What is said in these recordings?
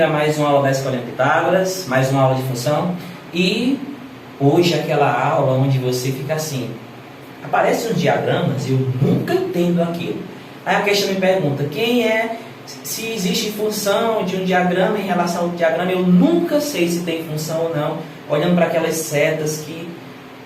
a mais uma aula da Escolinha Pitágoras, mais uma aula de função. E hoje aquela aula onde você fica assim, aparecem uns diagramas e eu nunca entendo aquilo. Aí a questão me pergunta, se existe função de um diagrama em relação ao diagrama, eu nunca sei se tem função ou não, olhando para aquelas setas que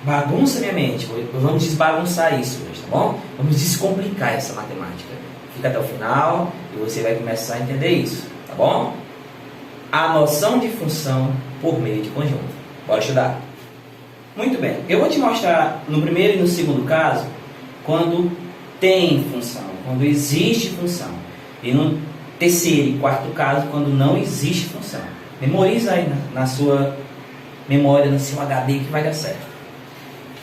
bagunça minha mente. Vamos desbagunçar isso hoje, tá bom? Vamos descomplicar essa matemática. Fica até o final e você vai começar a entender isso, tá bom? A noção de função por meio de conjunto. Bora estudar. Muito bem, eu vou te mostrar no primeiro e no segundo caso, quando tem função, quando existe função. E no terceiro e quarto caso, quando não existe função. Memoriza aí na sua memória, no seu HD, que vai dar certo.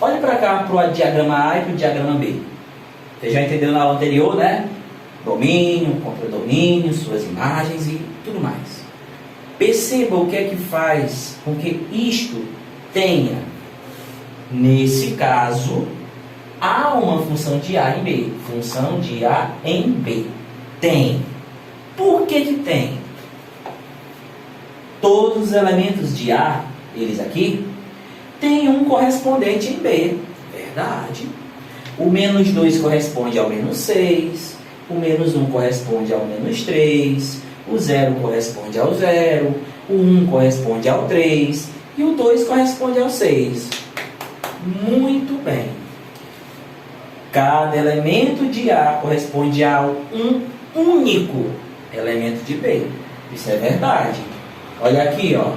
Olhe para cá, para o diagrama A e para o diagrama B. Você já entendeu na aula anterior, né? Domínio, contradomínio, suas imagens e tudo mais. Perceba o que é que faz com que isto tenha, nesse caso, há uma função de A em B. Função de A em B. Tem. Por que que tem? Todos os elementos de A, eles aqui, tem um correspondente em B. Verdade. O menos 2 corresponde ao menos 6. O menos 1 corresponde ao menos 3. O 0 corresponde ao 0. O 1 corresponde ao 3. E o 2 corresponde ao 6. Muito bem. Cada elemento de A corresponde a um único elemento de B. Isso é verdade. Olha aqui, ó.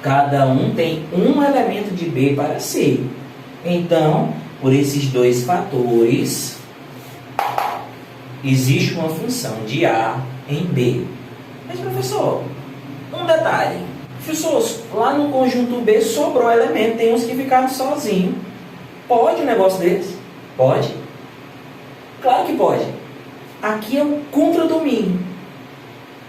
Cada um tem um elemento de B para si. Então, por esses dois fatores, existe uma função de A em B. Mas, professor, um detalhe. Professor, lá no conjunto B sobrou elemento, tem uns que ficaram sozinhos. Pode um negócio desse? Pode. Claro que pode. Aqui é um contradomínio.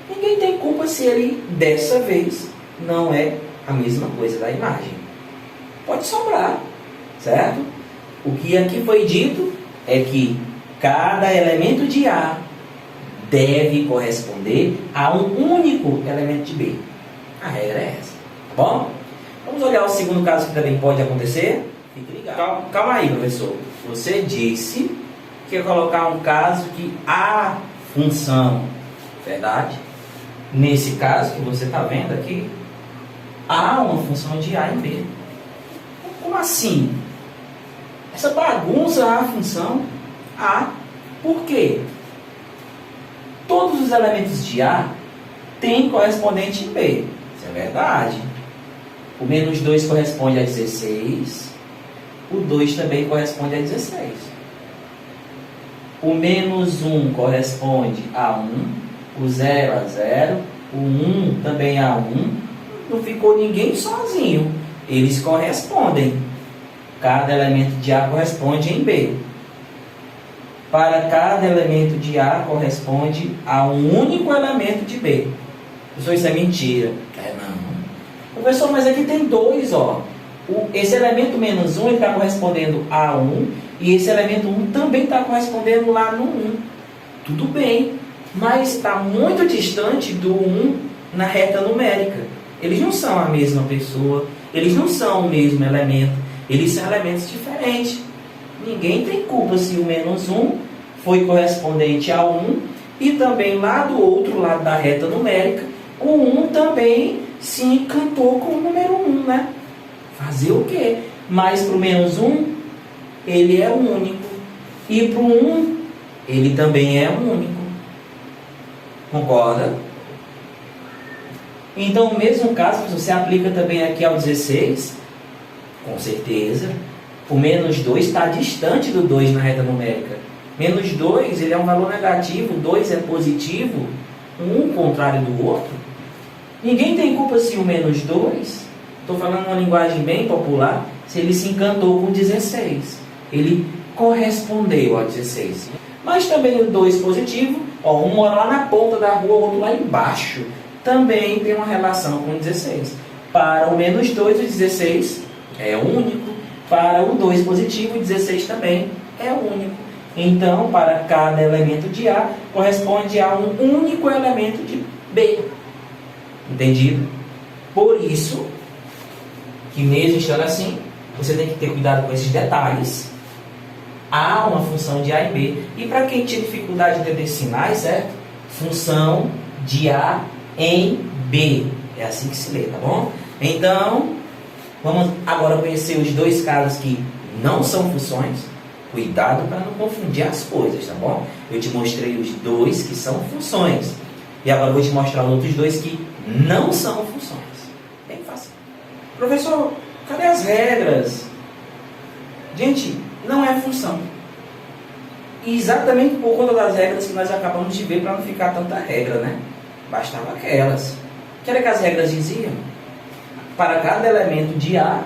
Ninguém tem culpa se ele, dessa vez, não é a mesma coisa da imagem. Pode sobrar, certo? O que aqui foi dito é que cada elemento de A deve corresponder a um único elemento de B. A regra é essa, tá bom? Vamos olhar o segundo caso que também pode acontecer. Fique ligado. Calma aí, professor. Você disse que ia colocar um caso que há função, verdade? Nesse caso que você está vendo aqui, há uma função de A em B. Como assim? Essa bagunça há função? Há. Por quê? Todos os elementos de A têm correspondente em B. Isso é verdade. O menos 2 corresponde a 16. O 2 também corresponde a 16. O menos 1 corresponde a 1. O 0 a 0. O 1 também a 1. Não ficou ninguém sozinho. Eles correspondem. Cada elemento de A corresponde em B. Para cada elemento de A corresponde a um único elemento de B. Professor, isso é mentira. É não. Professor, mas aqui tem dois, ó. Esse elemento menos 1 está correspondendo a 1. E esse elemento 1 também está correspondendo lá no 1. Tudo bem. Mas está muito distante do 1 na reta numérica. Eles não são a mesma pessoa. Eles não são o mesmo elemento. Eles são elementos diferentes. Ninguém tem culpa se o menos 1 foi correspondente a 1 e também lá do outro lado da reta numérica, o 1 também se encantou com o número 1, né? Fazer o quê? Mas para o menos 1, ele é único. E para o 1, ele também é único. Concorda? Então, o mesmo caso, você aplica também aqui ao 16, com certeza. O menos 2 está distante do 2 na reta numérica. Menos 2, ele é um valor negativo, 2 é positivo, um contrário do outro. Ninguém tem culpa se o menos 2, estou falando uma linguagem bem popular, se ele se encantou com 16. Ele correspondeu ao 16. Mas também o 2 positivo, ó, um mora lá na ponta da rua, o outro lá embaixo, também tem uma relação com o 16. Para o menos 2, o 16 é único. Para o 2 positivo, o 16 também é único. Então, para cada elemento de A, corresponde a um único elemento de B. Entendido? Por isso, que mesmo estando assim, você tem que ter cuidado com esses detalhes. Há uma função de A e B. E para quem tinha dificuldade de entender sinais, certo? Função de A em B. É assim que se lê, tá bom? Então, vamos agora conhecer os dois casos que não são funções. Cuidado para não confundir as coisas, tá bom? Eu te mostrei os dois que são funções. E agora eu vou te mostrar os outros dois que não são funções. Bem fácil. Professor, cadê as regras? Gente, não é função. E exatamente por conta das regras que nós acabamos de ver, para não ficar tanta regra, né? Bastava aquelas. O que era que as regras diziam? Para cada elemento de A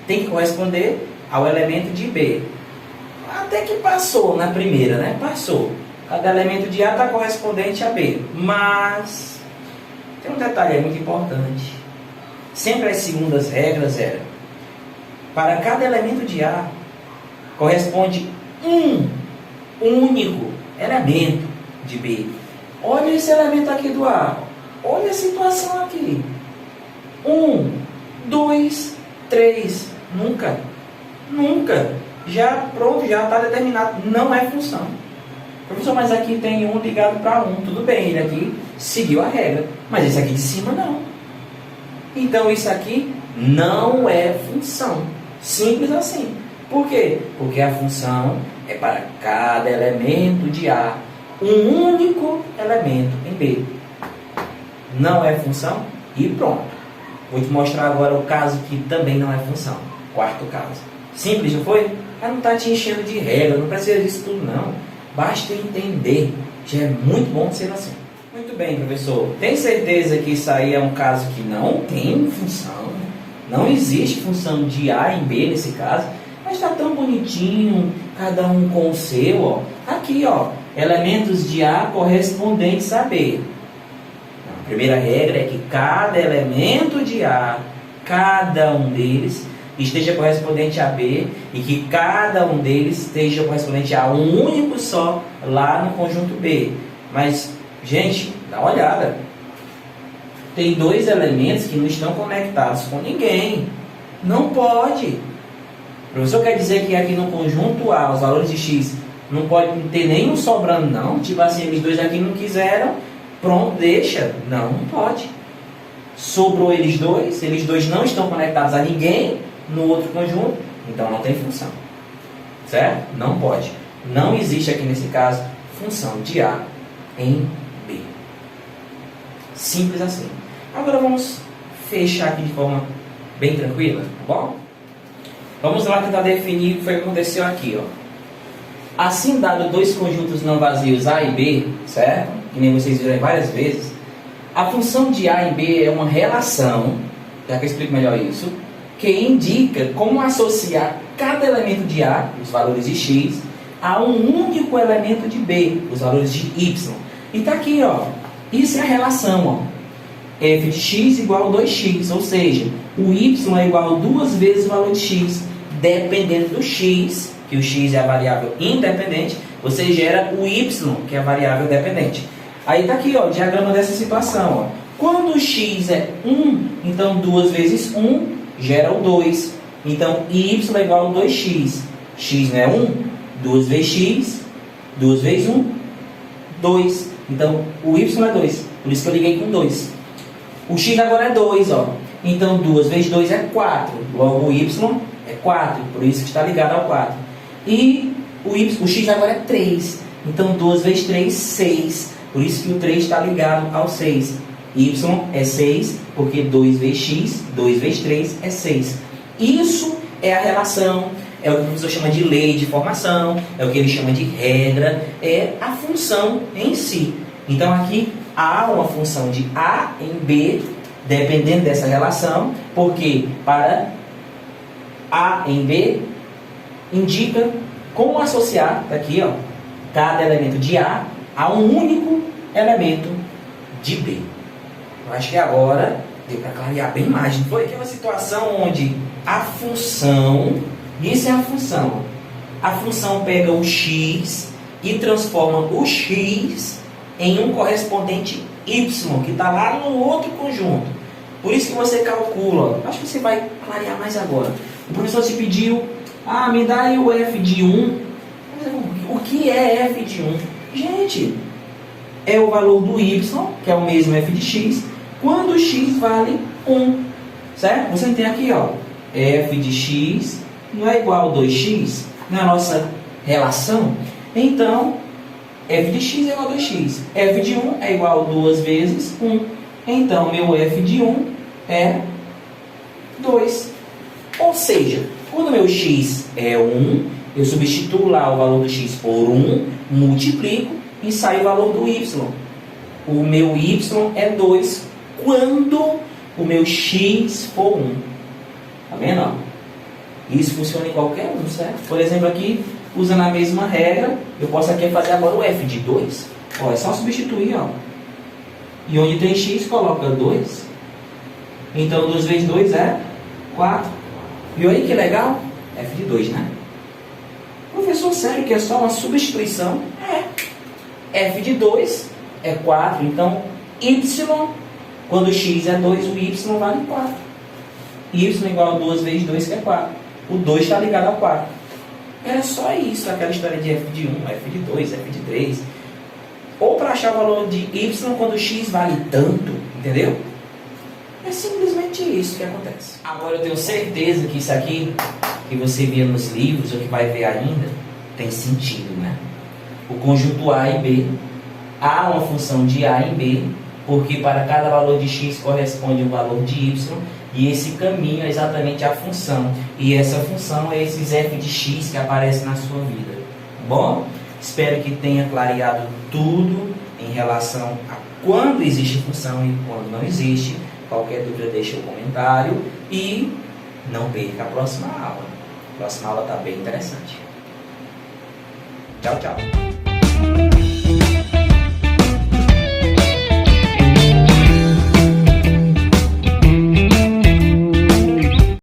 tem que corresponder ao elemento de B. Até que passou na primeira, né? Passou. Cada elemento de A está correspondente a B. Mas tem um detalhe muito importante. Sempre as segundas regras eram: para cada elemento de A corresponde um único elemento de B. Olha esse elemento aqui do A. Olha a situação aqui. 1, 2, 3. Nunca. Já pronto, já está determinado. Não é função. Professor, mas aqui tem um ligado para um. Tudo bem, ele aqui seguiu a regra. Mas esse aqui de cima não. Então isso aqui não é função. Simples assim. Por quê? Porque a função é para cada elemento de A um único elemento em B. Não é função e pronto. Vou te mostrar agora o caso que também não é função. Quarto caso. Simples, não foi? Não está te enchendo de regra, não precisa disso tudo não. Basta entender. Já é muito bom ser assim. Muito bem, professor. Tem certeza que isso aí é um caso que não tem função? Não existe função de A em B nesse caso? Mas está tão bonitinho, cada um com o seu, ó. Aqui, ó, elementos de A correspondentes a B. A primeira regra é que cada elemento de A, cada um deles, esteja correspondente a B e que cada um deles esteja correspondente a um único só lá no conjunto B. Mas, gente, dá uma olhada. Tem dois elementos que não estão conectados com ninguém. Não pode. O professor quer dizer que aqui no conjunto A, os valores de X, não pode ter nenhum sobrando, não? Tipo assim, eles dois aqui não quiseram, pronto, deixa. Não pode. Sobrou eles dois não estão conectados a ninguém no outro conjunto, então não tem função. Certo? Não pode. Não existe aqui nesse caso função de A em B. Simples assim. Agora vamos fechar aqui de forma bem tranquila, tá bom? Vamos lá tentar definir o que foi que aconteceu aqui, ó. Assim, dado dois conjuntos não vazios A e B, certo? Que nem vocês viram várias vezes, a função de A em B é uma relação, já que eu explico melhor isso, que indica como associar cada elemento de A, os valores de X, a um único elemento de B, os valores de Y. E tá aqui, ó. Isso é a relação, ó. F de x igual a 2x, ou seja, o y é igual a 2 vezes o valor de x. Dependendo do x, que o x é a variável independente, você gera o y, que é a variável dependente. Aí está aqui, ó, o diagrama dessa situação. Ó. Quando o x é 1, então 2 vezes 1 gera o 2. Então, y é igual a 2x. X não é 1, 2 vezes x, 2 vezes 1, 2. Então, o y é 2. Por isso que eu liguei com 2. O x agora é 2, ó. Então, 2 vezes 2 é 4. Logo, o y é 4. Por isso que está ligado ao 4. E o x agora é 3. Então, 2 vezes 3, 6. Por isso que o 3 está ligado ao 6. Y é 6, porque 2 vezes x, 2 vezes 3 é 6. Isso é a relação, é o que o professor chama de lei de formação, é o que ele chama de regra, é a função em si. Então, aqui há uma função de A em B, dependendo dessa relação, porque para A em B, indica como associar, tá aqui, ó, cada elemento de A um único elemento de B. Eu acho que agora deu para clarear bem mais, não foi? Que é uma situação onde a função, isso é a função pega o x e transforma o x em um correspondente y, que está lá no outro conjunto. Por isso que você calcula. Acho que você vai clarear mais agora. O professor te pediu, me dá aí o f de 1. O que é f de 1? Gente, é o valor do y, que é o mesmo f de x, quando x vale 1. Certo? Você tem aqui, ó, f de x não é igual a 2x na nossa relação. Então, f de x é igual a 2x. F de 1 é igual a 2 vezes 1. Então, meu f de 1 é 2. Ou seja, quando meu x é 1, eu substituo lá o valor do x por 1, multiplico e sai o valor do y. O meu y é 2 quando o meu x for 1. Tá vendo? Ó? Isso funciona em qualquer um, certo? Por exemplo, aqui, usando a mesma regra, eu posso aqui fazer agora o f de 2. Ó, é só substituir, ó. E onde tem x, coloca 2. Então, 2 vezes 2 é 4. Viu aí que legal? F de 2, né? Professor, sério que é só uma substituição? É. F de 2 é 4. Então, y, quando x é 2, o y vale 4. Y igual a 2 vezes 2, que é 4. O 2 está ligado a 4. Era só isso, aquela história de f de 1, f de 2, f de 3. Ou para achar o valor de y quando x vale tanto, entendeu? É simplesmente isso que acontece. Agora eu tenho certeza que isso aqui, que você via nos livros, ou que vai ver ainda, tem sentido, né? O conjunto A e B, há uma função de A e B, porque para cada valor de x corresponde um valor de y, e esse caminho é exatamente a função. E essa função é esses f de x que aparecem na sua vida. Bom, espero que tenha clareado tudo em relação a quando existe função e quando não existe. Qualquer dúvida deixa o comentário e não perca a próxima aula. A próxima aula está bem interessante. Tchau, tchau.